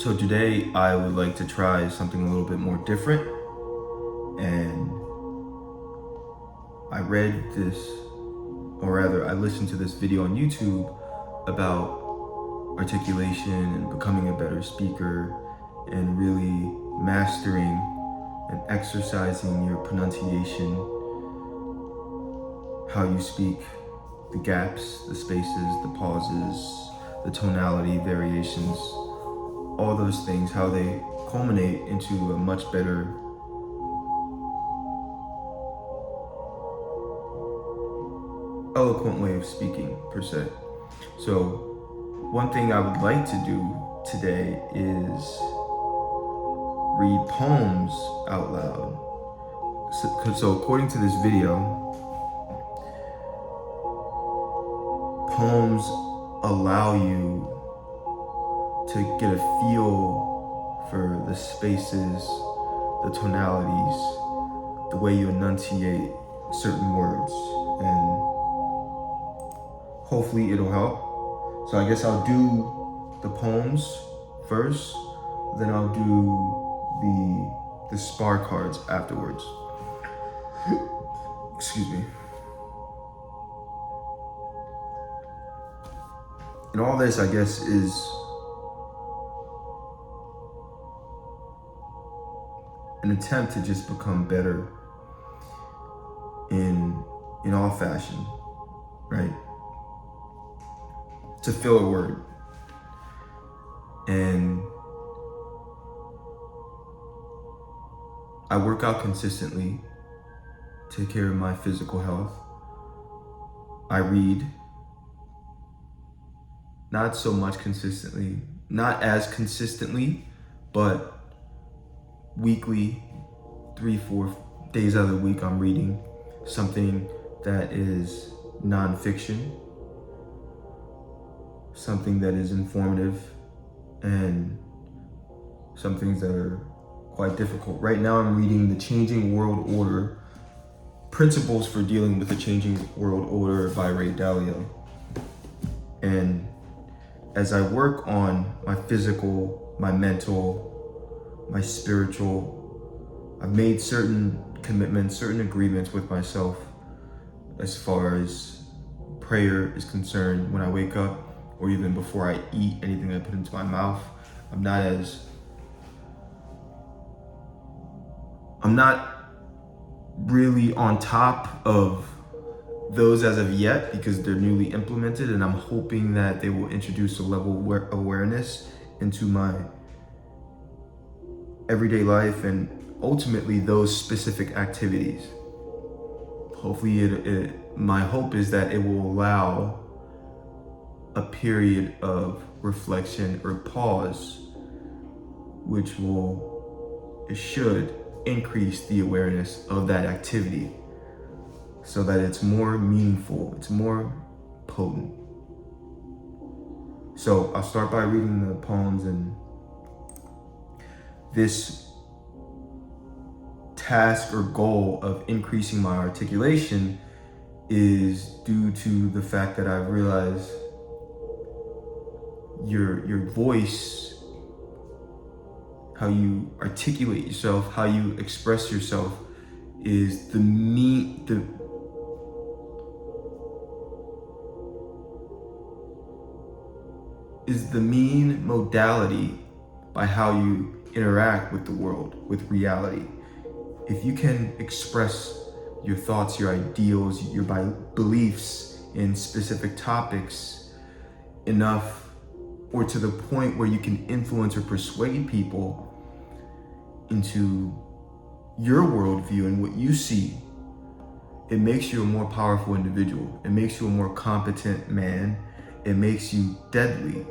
So today I would like to try something a little bit more different, and I read this, or rather I listened to this video on YouTube about articulation and becoming a better speaker and really mastering and exercising your pronunciation, how you speak, the gaps, the spaces, the pauses, the tonality variations, all those things, how they culminate into a much better eloquent way of speaking, per se. So one thing I would like to do today is read poems out loud. So according to this video, poems allow you to get a feel for the spaces, the tonalities, the way you enunciate certain words, and hopefully it'll help. So I guess I'll do the poems first, then I'll do the spar cards afterwards. Excuse me. And all this, I guess, is an attempt to just become better in all fashion, right? To fill a word. And I work out consistently, take care of my physical health. I read, not so much consistently, not as consistently, but weekly, 3-4 days out of the week, I'm reading something that is nonfiction, something that is informative, and some things that are quite difficult. Right now I'm reading The Changing World Order, Principles for Dealing with the Changing World Order by Ray Dalio. And as I work on my physical, my mental, my spiritual, I've made certain commitments, certain agreements with myself as far as prayer is concerned. When I wake up, or even before I eat anything I put into my mouth, I'm not really on top of those as of yet because they're newly implemented, and I'm hoping that they will introduce a level of awareness into my everyday life and ultimately those specific activities. Hopefully my hope is that it will allow a period of reflection or pause, which it should increase the awareness of that activity so that it's more meaningful, it's more potent. So I'll start by reading the poems, and this task or goal of increasing my articulation is due to the fact that I've realized your voice, how you articulate yourself, how you express yourself is the main modality by how you interact with the world, with reality. If you can express your thoughts, your ideals, your beliefs in specific topics enough, or to the point where you can influence or persuade people into your worldview and what you see, it makes you a more powerful individual. It makes you a more competent man. It makes you deadly.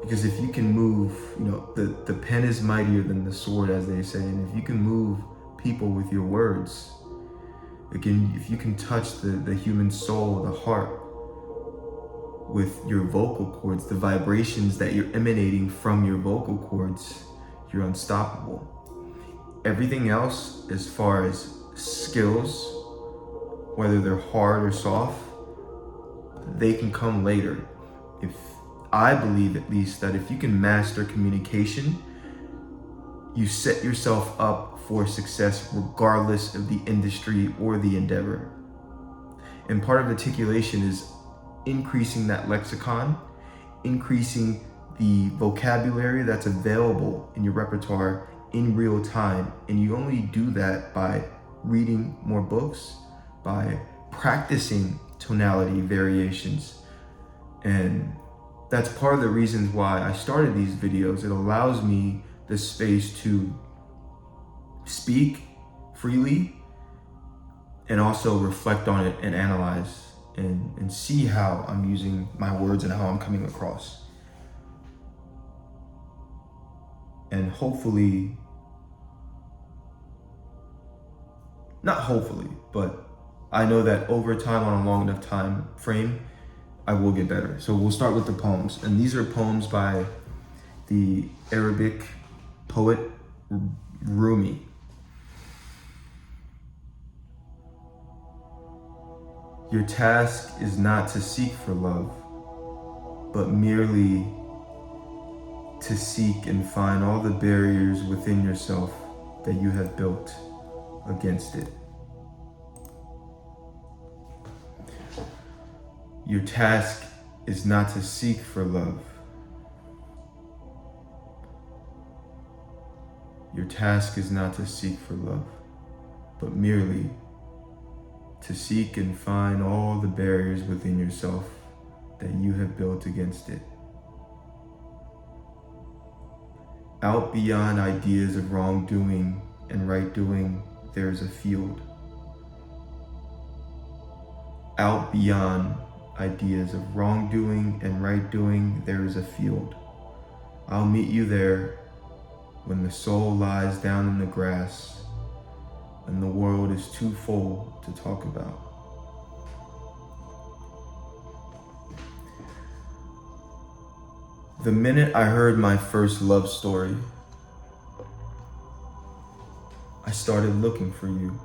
Because if you can move, the pen is mightier than the sword, as they say, and if you can move people with your words, if you can touch the human soul, the heart, with your vocal cords, the vibrations that you're emanating from your vocal cords, you're unstoppable. Everything else, as far as skills, whether they're hard or soft, they can come later. If I believe at least that if you can master communication, you set yourself up for success regardless of the industry or the endeavor. And part of articulation is increasing that lexicon, increasing the vocabulary that's available in your repertoire in real time. And you only do that by reading more books, by practicing tonality variations. And that's part of the reasons why I started these videos. It allows me the space to speak freely and also reflect on it and analyze and see how I'm using my words and how I'm coming across. And hopefully, not hopefully, but I know that over time, on a long enough time frame, I will get better. So we'll start with the poems. And these are poems by the Arabic poet Rumi. Your task is not to seek for love, but merely to seek and find all the barriers within yourself that you have built against it. Your task is not to seek for love. Your task is not to seek for love, but merely to seek and find all the barriers within yourself that you have built against it. Out beyond ideas of wrongdoing and right doing, there is a field. Out beyond ideas of wrongdoing and right doing, there is a field. I'll meet you there when the soul lies down in the grass and the world is too full to talk about. The minute I heard my first love story, I started looking for you,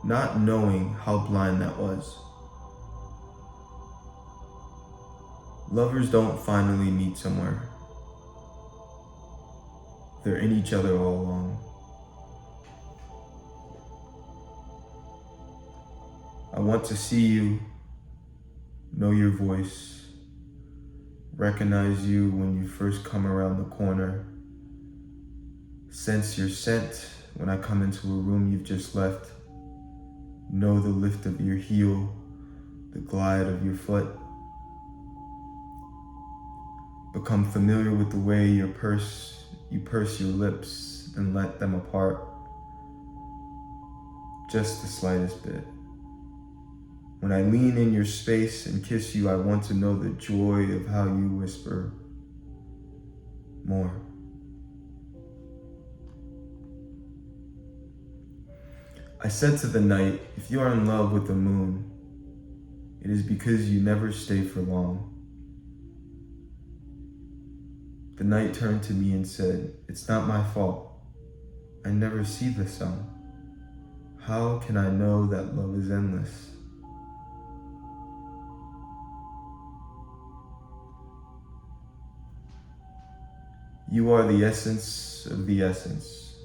not knowing how blind that was. Lovers don't finally meet somewhere. They're in each other all along. I want to see you, know your voice, recognize you when you first come around the corner, sense your scent when I come into a room you've just left, know the lift of your heel, the glide of your foot, become familiar with the way you purse your lips and let them apart, just the slightest bit. When I lean in your space and kiss you, I want to know the joy of how you whisper more. I said to the night, if you are in love with the moon, it is because you never stay for long. The night turned to me and said, it's not my fault. I never see the sun. How can I know that love is endless? You are the essence of the essence,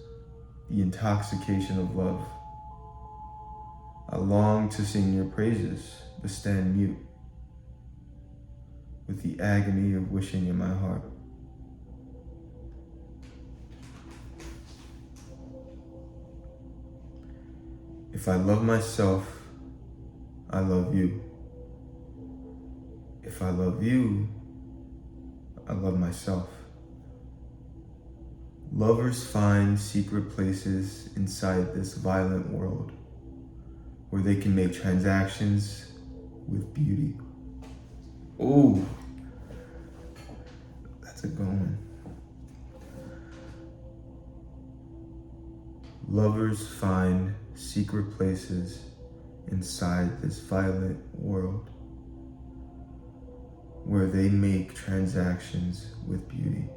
the intoxication of love. I long to sing your praises, but stand mute with the agony of wishing in my heart. If I love myself, I love you. If I love you, I love myself. Lovers find secret places inside this violent world where they can make transactions with beauty. Oh, that's a good one. Lovers find secret places inside this violent world where they make transactions with beauty.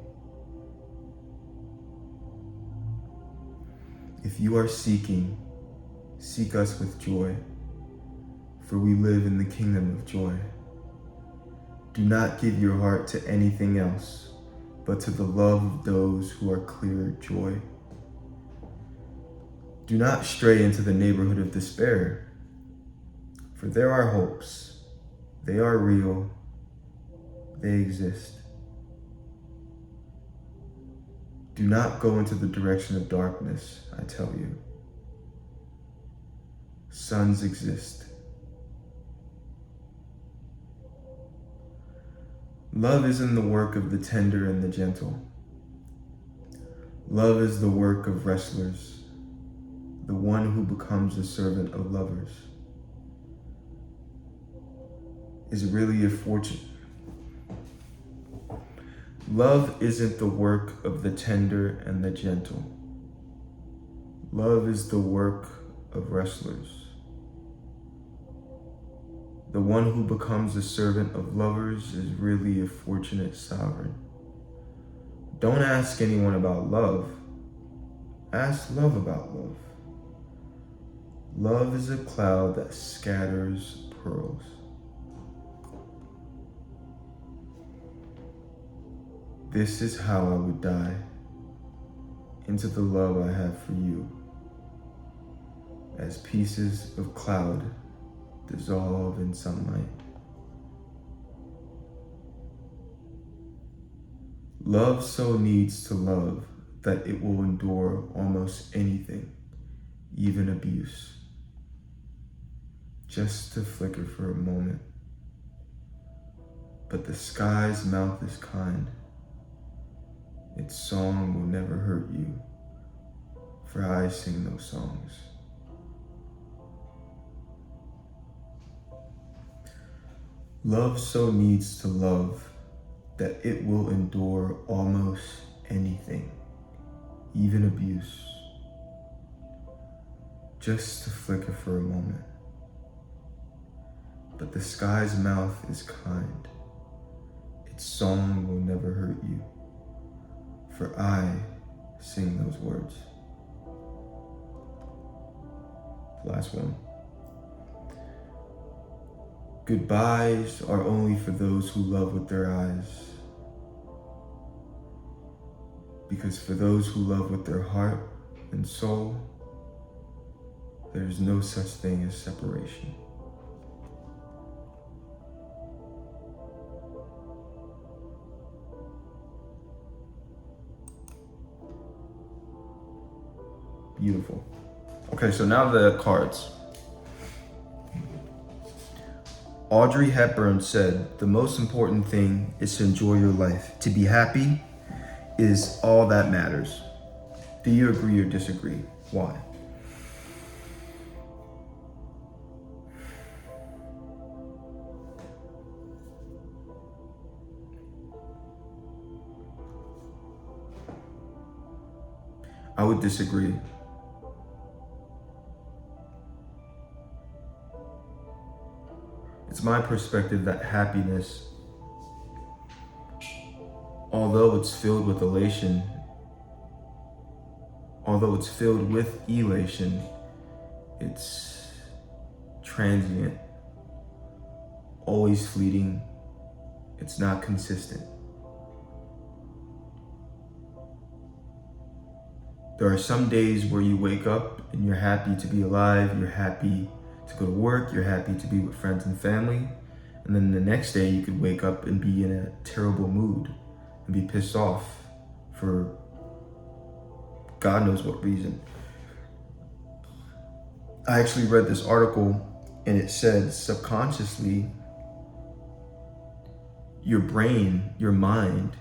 If you are seeking, seek us with joy, for we live in the kingdom of joy. Do not give your heart to anything else, but to the love of those who are clear joy. Do not stray into the neighborhood of despair, for there are hopes. They are real. They exist. Do not go into the direction of darkness, I tell you. Suns exist. Love isn't the work of the tender and the gentle. Love is the work of wrestlers, the one who becomes a servant of lovers. Is really a fortune. Love isn't the work of the tender and the gentle. Love is the work of wrestlers. The one who becomes a servant of lovers is really a fortunate sovereign. Don't ask anyone about love. Ask love about love. Love is a cloud that scatters pearls. This is how I would die, into the love I have for you, as pieces of cloud dissolve in sunlight. Love so needs to love that it will endure almost anything, even abuse, just to flicker for a moment. But the sky's mouth is kind. Its song will never hurt you, for I sing those songs. Love so needs to love that it will endure almost anything, even abuse, just to flicker for a moment. But the sky's mouth is kind. Its song will never hurt you, for I sing those words. Last one. Goodbyes are only for those who love with their eyes. Because for those who love with their heart and soul, there is no such thing as separation. Beautiful. Okay, so now the cards. Audrey Hepburn said, "The most important thing is to enjoy your life. To be happy is all that matters." Do you agree or disagree? Why? I would disagree. It's my perspective that happiness, although it's filled with elation, it's transient, always fleeting. It's not consistent. There are some days where you wake up and you're happy to be alive, you're happy to go to work, you're happy to be with friends and family, and then the next day you could wake up and be in a terrible mood and be pissed off for God knows what reason. I actually read this article and it said subconsciously your brain, your mind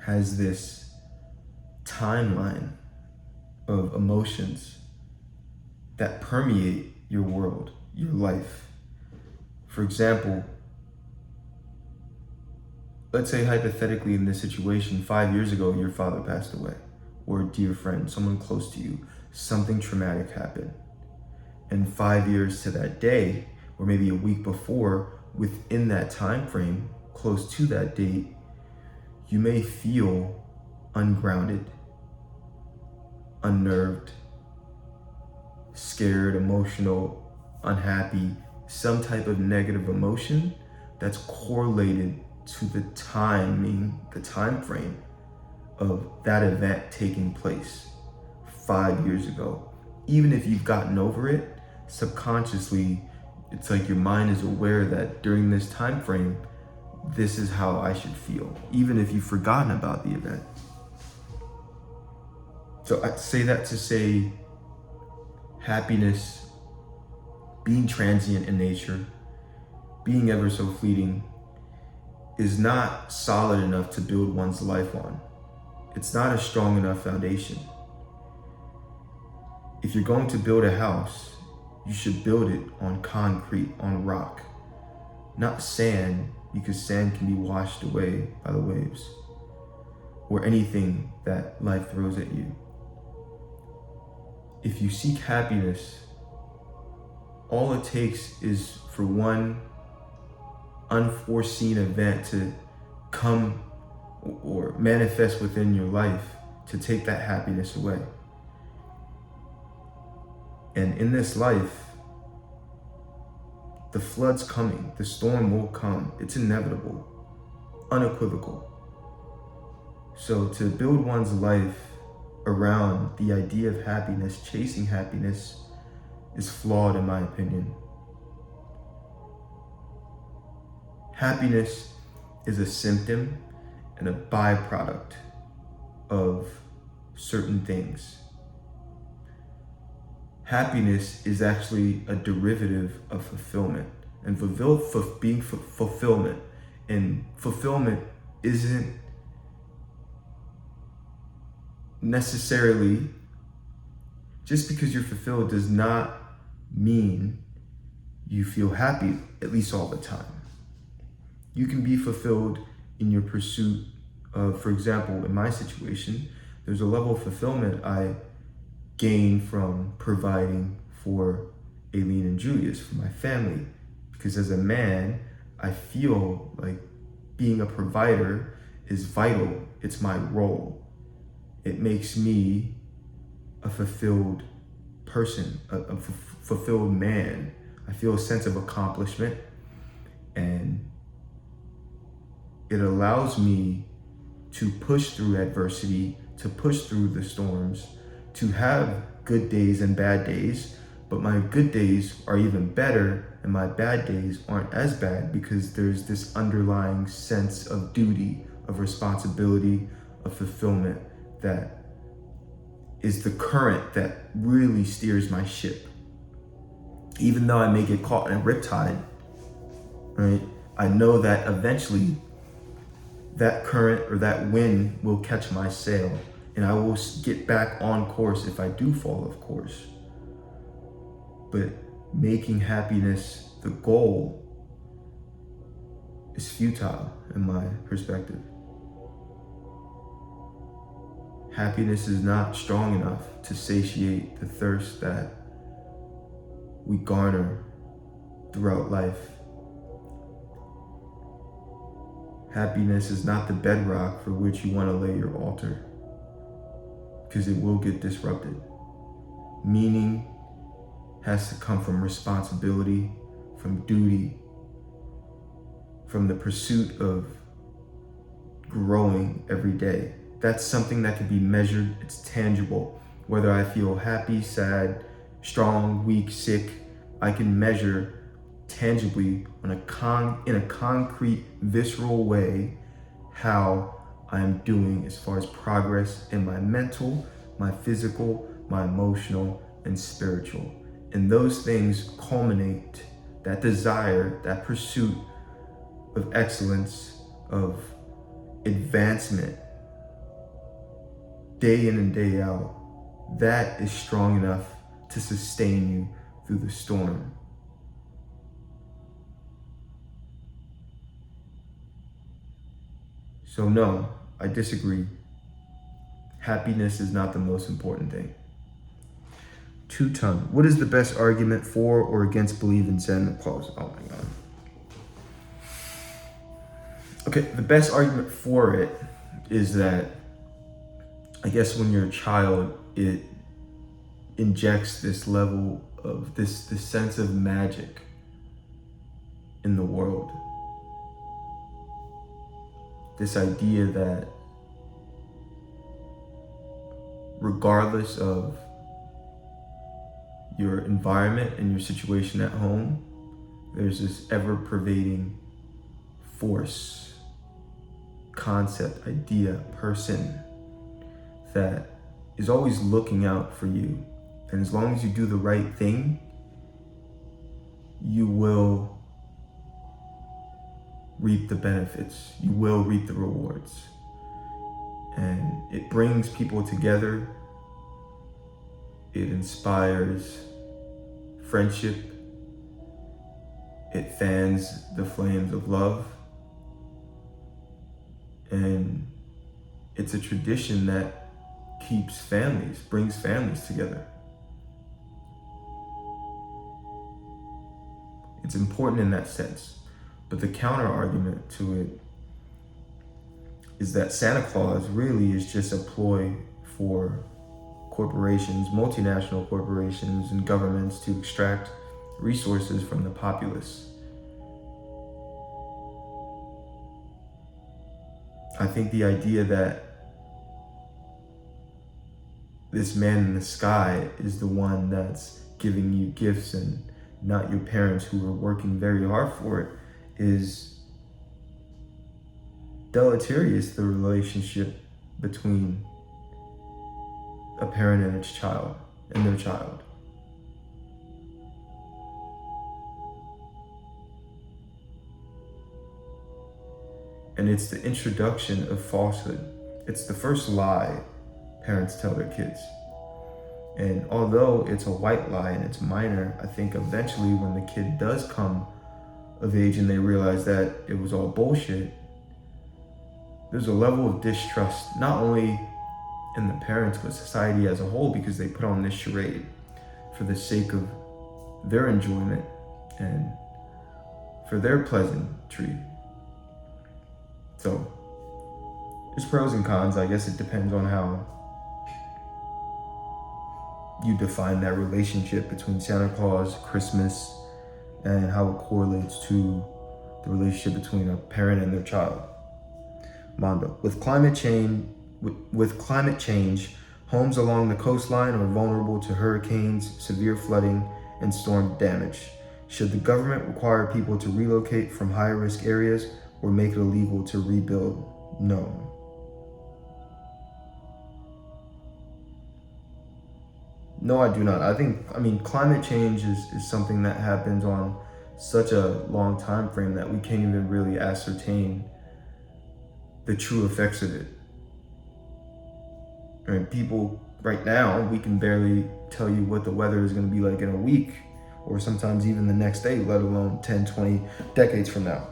has this timeline of emotions that permeate your world, your life. For example, let's say hypothetically in this situation, 5 years ago, your father passed away, or a dear friend, someone close to you, something traumatic happened. And 5 years to that day, or maybe a week before, within that time frame, close to that date, you may feel ungrounded, unnerved, scared, emotional, unhappy, some type of negative emotion that's correlated to the time frame of that event taking place 5 years ago. Even if you've gotten over it, subconsciously, it's like your mind is aware that during this time frame, this is how I should feel, even if you've forgotten about the event. So I say that to say happiness, being transient in nature, being ever so fleeting, is not solid enough to build one's life on. It's not a strong enough foundation. If you're going to build a house, you should build it on concrete, on rock, not sand, because sand can be washed away by the waves or anything that life throws at you. If you seek happiness, all it takes is for one unforeseen event to come or manifest within your life to take that happiness away. And in this life, the flood's coming, the storm will come. It's inevitable, unequivocal. So to build one's life around the idea of happiness, chasing happiness, is flawed in my opinion. Happiness is a symptom and a byproduct of certain things. Happiness is actually a derivative of fulfillment, and fulfillment. And fulfillment isn't necessarily, just because you're fulfilled does not mean you feel happy, at least all the time. You can be fulfilled in your pursuit of, for example, in my situation, there's a level of fulfillment I gain from providing for Aileen and Julius, for my family. Because as a man, I feel like being a provider is vital. It's my role. It makes me a fulfilled person, a fulfilled man. I feel a sense of accomplishment, and it allows me to push through adversity, to push through the storms, to have good days and bad days, but my good days are even better and my bad days aren't as bad because there's this underlying sense of duty, of responsibility, of fulfillment that is the current that really steers my ship. Even though I may get caught in a riptide, right? I know that eventually that current or that wind will catch my sail, and I will get back on course if I do fall off course. But making happiness the goal is futile in my perspective. Happiness is not strong enough to satiate the thirst that we garner throughout life. Happiness is not the bedrock for which you want to lay your altar, because it will get disrupted. Meaning has to come from responsibility, from duty, from the pursuit of growing every day. That's something that can be measured, it's tangible. Whether I feel happy, sad, strong, weak, sick, I can measure tangibly in a concrete, visceral way how I am doing as far as progress in my mental, my physical, my emotional, and spiritual. And those things culminate that desire, that pursuit of excellence, of advancement, day in and day out. That is strong enough to sustain you through the storm. So no, I disagree. Happiness is not the most important thing. 2-ton. What is the best argument for or against believing Santa Claus? Oh my God. Okay, the best argument for it is that, I guess when you're a child, it injects this level of this sense of magic in the world. this idea that regardless of your environment and your situation at home, there's this ever-pervading force, concept, idea, person that is always looking out for you. And as long as you do the right thing, you will reap the benefits. You will reap the rewards. And it brings people together. It inspires friendship. It fans the flames of love. And it's a tradition that brings families together. It's important in that sense. But the counter argument to it is that Santa Claus really is just a ploy for corporations, multinational corporations and governments to extract resources from the populace. I think the idea that this man in the sky is the one that's giving you gifts and not your parents who are working very hard for it is deleterious, the relationship between a parent and its child and their child. And it's the introduction of falsehood. It's the first lie parents tell their kids. And although it's a white lie and it's minor, I think eventually when the kid does come of age and they realize that it was all bullshit, there's a level of distrust, not only in the parents, but society as a whole, because they put on this charade for the sake of their enjoyment and for their pleasantry. So there's pros and cons. I guess it depends on how you define that relationship between Santa Claus, Christmas, and how it correlates to the relationship between a parent and their child. Mondo, with climate change, homes along the coastline are vulnerable to hurricanes, severe flooding, and storm damage. Should the government require people to relocate from high-risk areas or make it illegal to rebuild? No. No, I do not. I mean, climate change is something that happens on such a long time frame that we can't even really ascertain the true effects of it. I mean, people right now, we can barely tell you what the weather is going to be like in a week or sometimes even the next day, let alone 10, 20 decades from now.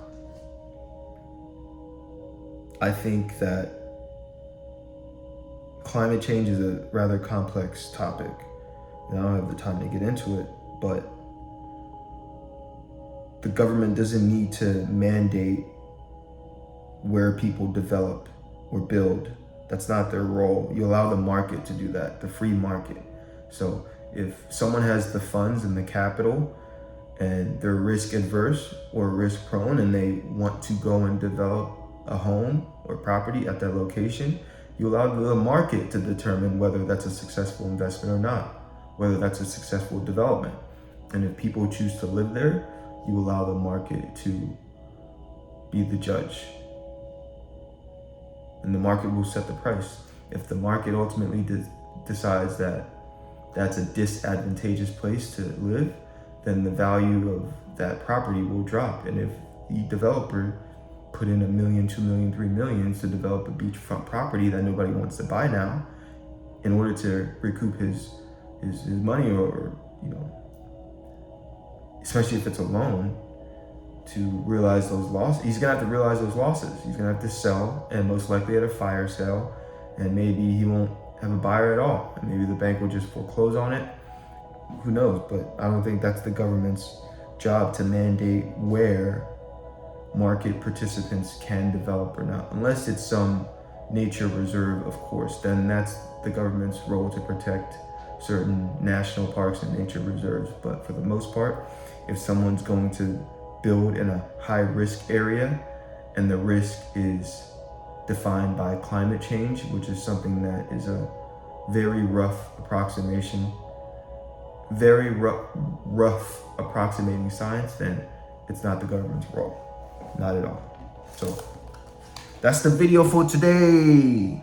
I think that climate change is a rather complex topic. And I don't have the time to get into it, but the government doesn't need to mandate where people develop or build. That's not their role. You allow the market to do that, the free market. So if someone has the funds and the capital and they're risk adverse or risk prone and they want to go and develop a home or property at that location, you allow the market to determine whether that's a successful investment or not, whether that's a successful development. And if people choose to live there, you allow the market to be the judge. And the market will set the price. If the market ultimately decides that that's a disadvantageous place to live, then the value of that property will drop. And if the developer put in $1 million, $2 million, $3 million to develop a beachfront property that nobody wants to buy now, in order to recoup his money, or especially if it's a loan, to realize those losses, he's gonna have to realize those losses. He's gonna have to sell, and most likely at a fire sale, and maybe he won't have a buyer at all, and maybe the bank will just foreclose on it. Who knows? But I don't think that's the government's job to mandate where market participants can develop or not, unless it's some nature reserve, of course. Then that's the government's role to protect certain national parks and nature reserves. But for the most part, if someone's going to build in a high risk area and the risk is defined by climate change, which is something that is a very rough approximation, very rough approximating science, then it's not the government's role. Not at all. So that's the video for today.